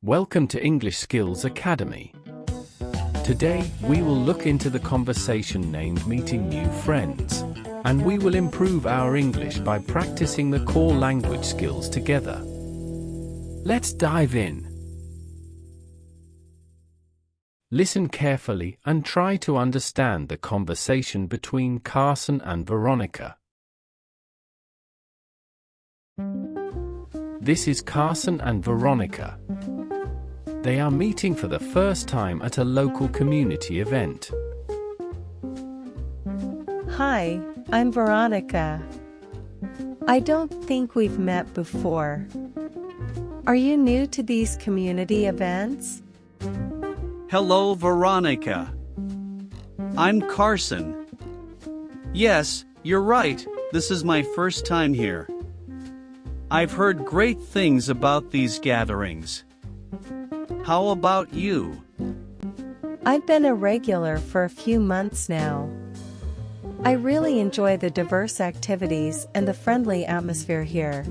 Welcome to English Skills Academy. Today, we will look into the conversation named Meeting New Friends, and we will improve our English by practicing the core language skills together. Let's dive in. Listen carefully and try to understand the conversation between Carson and Veronica. This is Carson and Veronica. They are meeting for the first time at a local community event. Hi, I'm Veronica. I don't think we've met before. Are you new to these community events? Hello, Veronica. I'm Carson. Yes, you're right, this is my first time here. I've heard great things about these gatherings. How about you? I've been a regular for a few months now. I really enjoy the diverse activities and the friendly atmosphere here.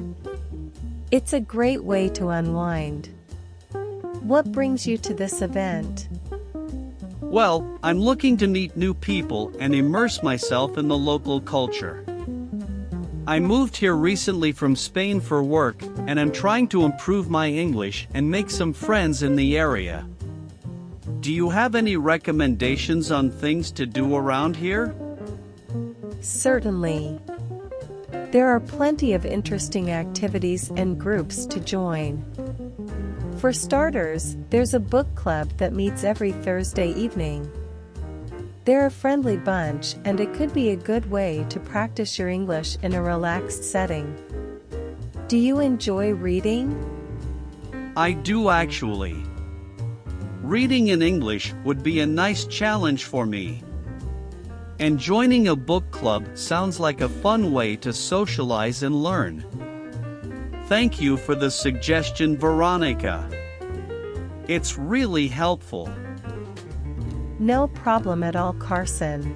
It's a great way to unwind. What brings you to this event? Well, I'm looking to meet new people and immerse myself in the local culture. I moved here recently from Spain for work, and I'm trying to improve my English and make some friends in the area. Do you have any recommendations on things to do around here? Certainly. There are plenty of interesting activities and groups to join. For starters, there's a book club that meets every Thursday evening. They're a friendly bunch, and it could be a good way to practice your English in a relaxed setting. Do you enjoy reading? I do actually. Reading in English would be a nice challenge for me. And joining a book club sounds like a fun way to socialize and learn. Thank you for the suggestion, Veronica. It's really helpful. No problem at all, Carson.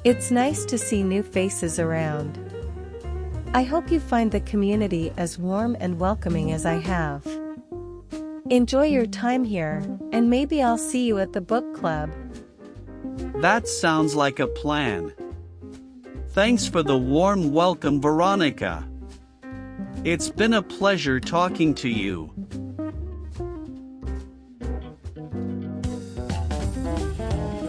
It's nice to see new faces around. I hope you find the community as warm and welcoming as I have. Enjoy your time here, and maybe I'll see you at the book club. That sounds like a plan. Thanks for the warm welcome, Veronica. It's been a pleasure talking to you.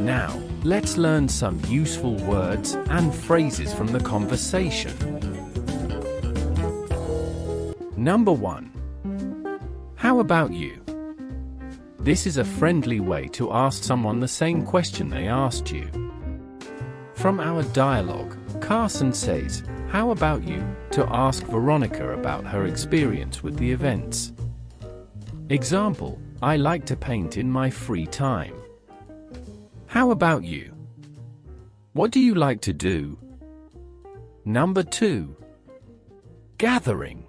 Now, let's learn some useful words and phrases from the conversation. Number 1. How about you? This is a friendly way to ask someone the same question they asked you. From our dialogue, Carson says, "How about you?" to ask Veronica about her experience with the events. Example, "I like to paint in my free time." How about you? What do you like to do? Number 2. Gathering.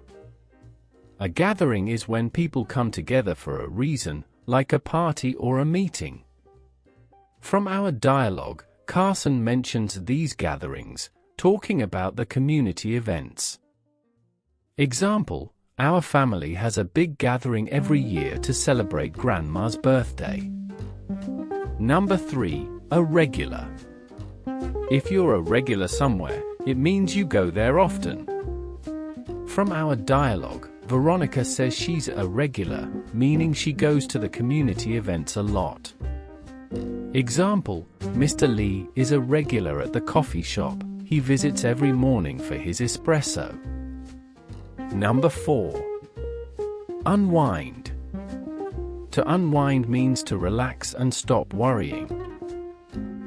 A gathering is when people come together for a reason, like a party or a meeting. From our dialogue, Carson mentions these gatherings, talking about the community events. Example, "Our family has a big gathering every year to celebrate Grandma's birthday." Number 3. A regular. If you're a regular somewhere, it means you go there often. From our dialogue, Veronica says she's a regular, meaning she goes to the community events a lot. Example, "Mr. Lee is a regular at the coffee shop. He visits every morning for his espresso." Number 4. Unwind. To unwind means to relax and stop worrying.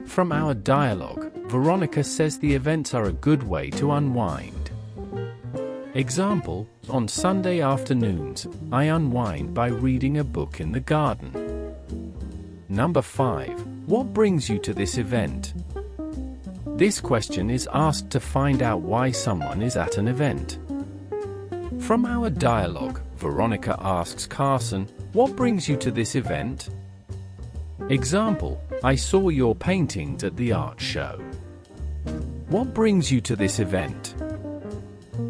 From our dialogue, Veronica says the events are a good way to unwind. Example, "On Sunday afternoons, I unwind by reading a book in the garden." Number 5. What brings you to this event? This question is asked to find out why someone is at an event. From our dialogue, Veronica asks Carson, "What brings you to this event?" Example, "I saw your paintings at the art show." What brings you to this event?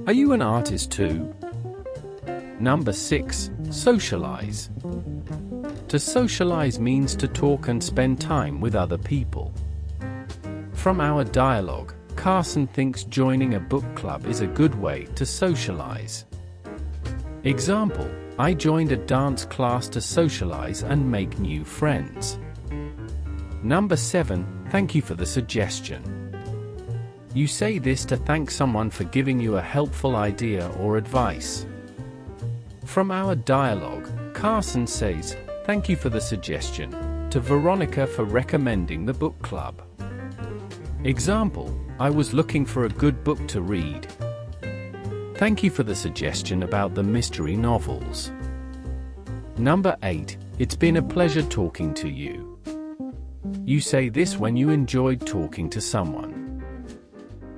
Are you an artist too? Number 6. Socialize. To socialize means to talk and spend time with other people. From our dialogue, Carson thinks joining a book club is a good way to socialize. Example: I joined a dance class to socialize and make new friends. Number 7, thank you for the suggestion. You say this to thank someone for giving you a helpful idea or advice. From our dialogue, Carson says, thank you for the suggestion, to Veronica for recommending the book club. Example: I was looking for a good book to read. Thank you for the suggestion about the mystery novels. Number 8, it's been a pleasure talking to you. You say this when you enjoyed talking to someone.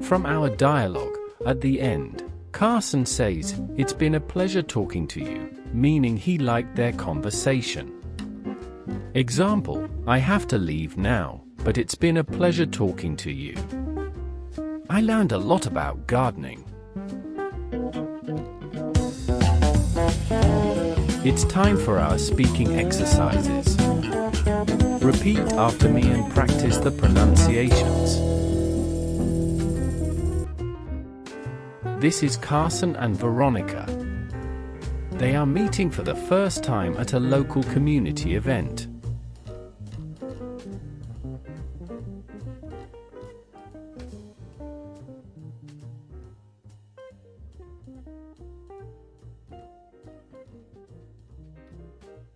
From our dialogue, at the end, Carson says, it's been a pleasure talking to you, meaning he liked their conversation. Example: I have to leave now, but it's been a pleasure talking to you. I learned a lot about gardening. It's time for our speaking exercises. Repeat after me and practice the pronunciations. This is Carson and Veronica. They are meeting for the first time at a local community event.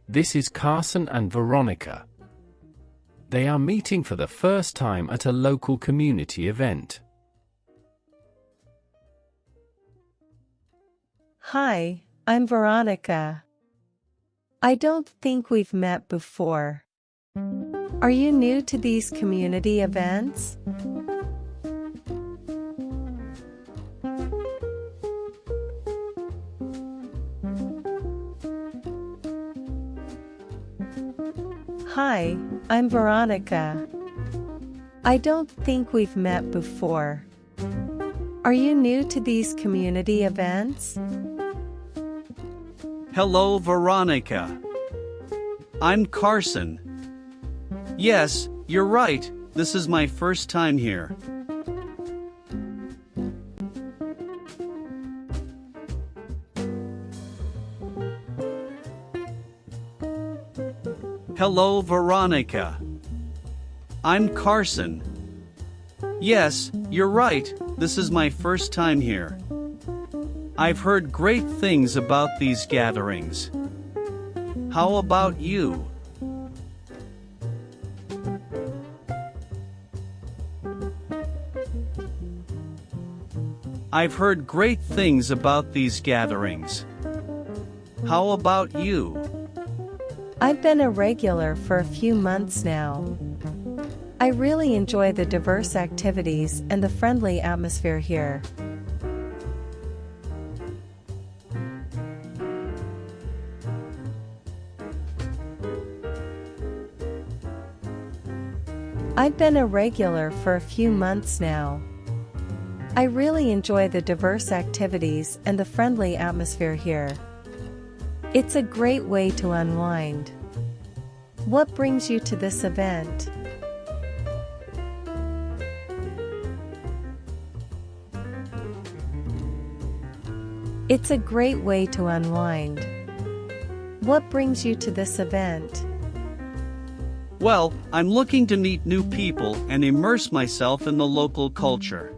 This is Carson and Veronica. They are meeting for the first time at a local community event. Hi, I'm Veronica. I don't think we've met before. Are you new to these community events? Hi, I'm Veronica. I don't think we've met before. Are you new to these community events? Hello, Veronica. I'm Carson. Yes, you're right, this is my first time here. Hello, Veronica. I'm Carson. Yes, you're right, this is my first time here. I've heard great things about these gatherings. How about you? I've heard great things about these gatherings. How about you? I've been a regular for a few months now. I really enjoy the diverse activities and the friendly atmosphere here. I've been a regular for a few months now. I really enjoy the diverse activities and the friendly atmosphere here. It's a great way to unwind. What brings you to this event? It's a great way to unwind. What brings you to this event? Well, I'm looking to meet new people and immerse myself in the local culture.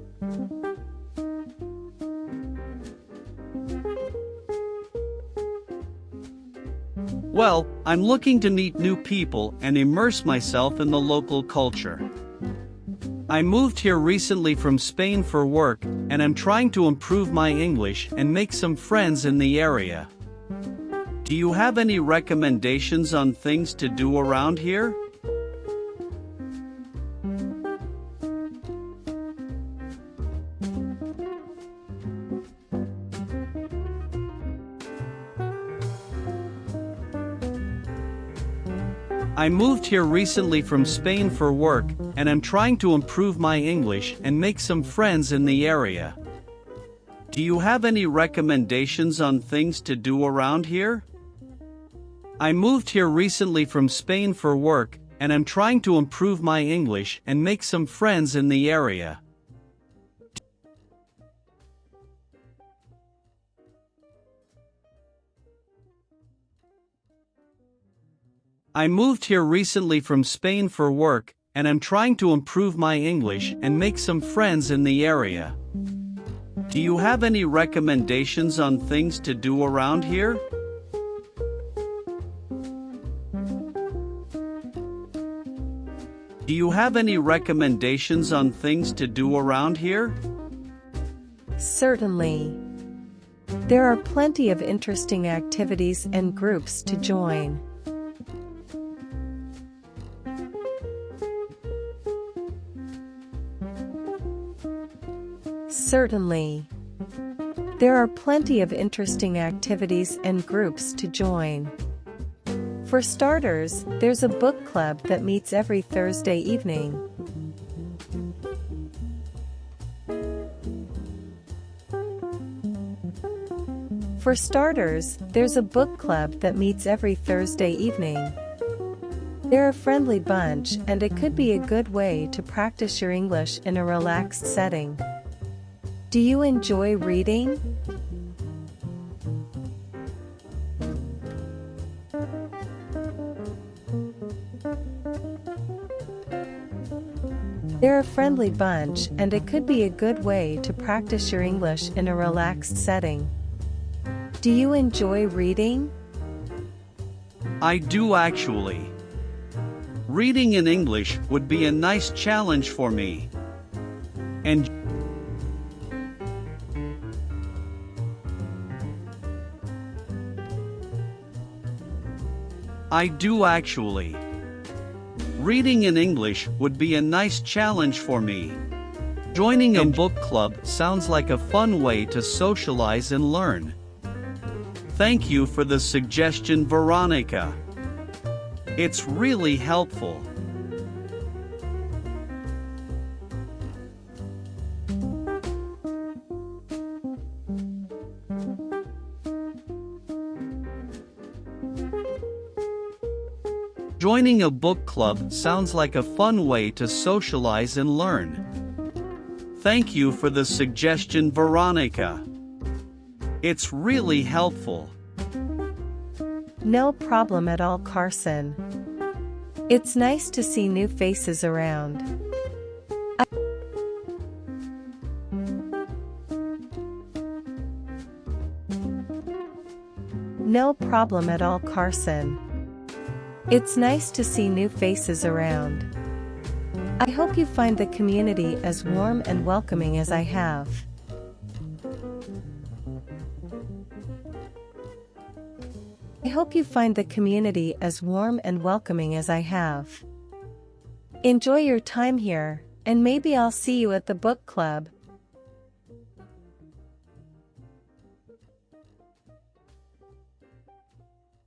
Well, I'm looking to meet new people and immerse myself in the local culture. I moved here recently from Spain for work, and I'm trying to improve my English and make some friends in the area. Do you have any recommendations on things to do around here? I moved here recently from Spain for work, and I'm trying to improve my English and make some friends in the area. Do you have any recommendations on things to do around here? I moved here recently from Spain for work, and I'm trying to improve my English and make some friends in the area. I moved here recently from Spain for work, and I'm trying to improve my English and make some friends in the area. Do you have any recommendations on things to do around here? Do you have any recommendations on things to do around here? Certainly. There are plenty of interesting activities and groups to join. Certainly. There are plenty of interesting activities and groups to join. For starters, there's a book club that meets every Thursday evening. For starters, there's a book club that meets every Thursday evening. They're a friendly bunch, and it could be a good way to practice your English in a relaxed setting. Do you enjoy reading? They're a friendly bunch, and it could be a good way to practice your English in a relaxed setting. Do you enjoy reading? I do actually. Reading in English would be a nice challenge for me. And I do actually. Reading in English would be a nice challenge for me. Joining a book club sounds like a fun way to socialize and learn. Thank you for the suggestion, Veronica. It's really helpful. Joining a book club sounds like a fun way to socialize and learn. Thank you for the suggestion, Veronica. It's really helpful. No problem at all, Carson. It's nice to see new faces around. No problem at all, Carson. It's nice to see new faces around. I hope you find the community as warm and welcoming as I have. I hope you find the community as warm and welcoming as I have. Enjoy your time here, and maybe I'll see you at the book club.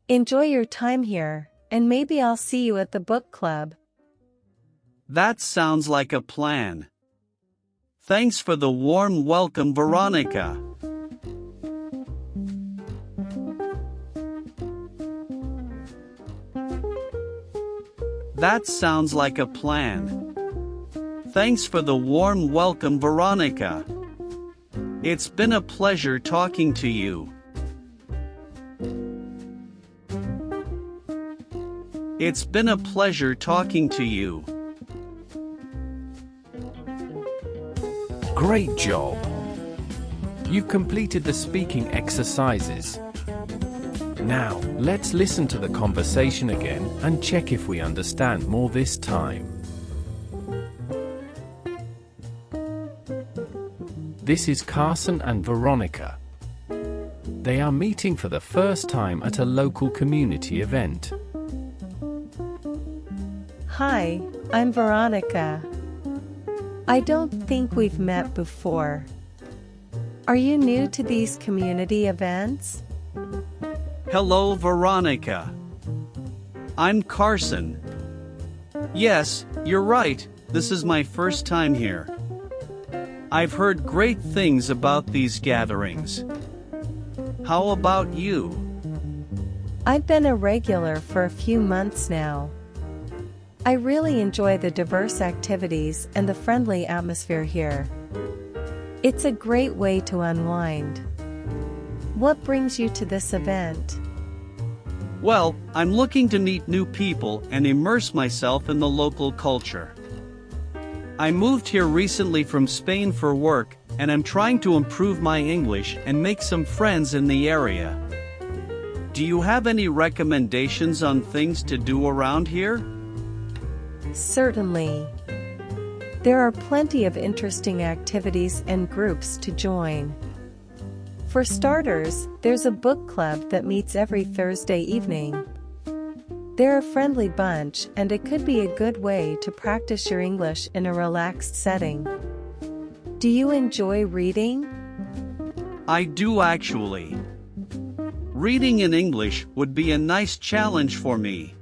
Enjoy your time here, and maybe I'll see you at the book club. That sounds like a plan. Thanks for the warm welcome, Veronica. That sounds like a plan. Thanks for the warm welcome, Veronica. It's been a pleasure talking to you. It's been a pleasure talking to you. Great job! You've completed the speaking exercises. Now, let's listen to the conversation again and check if we understand more this time. This is Carson and Veronica. They are meeting for the first time at a local community event. Hi, I'm Veronica. I don't think we've met before. Are you new to these community events? Hello, Veronica. I'm Carson. Yes, you're right, this is my first time here. I've heard great things about these gatherings. How about you? I've been a regular for a few months now. I really enjoy the diverse activities and the friendly atmosphere here. It's a great way to unwind. What brings you to this event? Well, I'm looking to meet new people and immerse myself in the local culture. I moved here recently from Spain for work, and I'm trying to improve my English and make some friends in the area. Do you have any recommendations on things to do around here? Certainly. There are plenty of interesting activities and groups to join. For starters, there's a book club that meets every Thursday evening. They're a friendly bunch, and it could be a good way to practice your English in a relaxed setting. Do you enjoy reading? I do actually. Reading in English would be a nice challenge for me.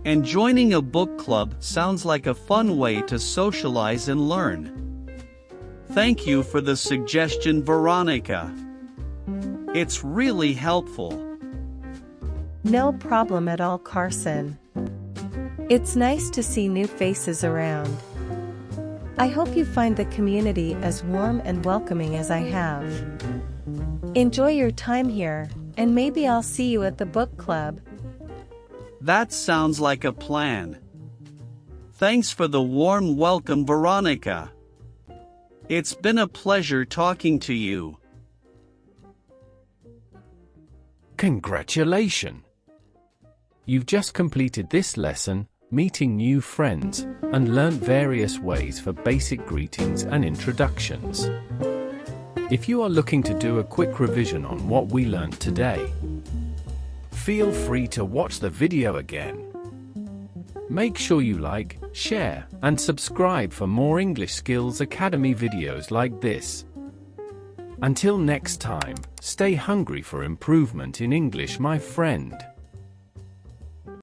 And joining a book club sounds like a fun way to socialize and learn. Thank you for the suggestion, Veronica. It's really helpful. No problem at all, Carson. It's nice to see new faces around. I hope you find the community as warm and welcoming as I have. Enjoy your time here, and maybe I'll see you at the book club. That sounds like a plan. Thanks for the warm welcome, Veronica. It's been a pleasure talking to you. Congratulations! You've just completed this lesson, meeting new friends, and learned various ways for basic greetings and introductions. If you are looking to do a quick revision on what we learned today, feel free to watch the video again. Make sure you like, share, and subscribe for more English Skills Academy videos like this. Until next time, stay hungry for improvement in English, my friend.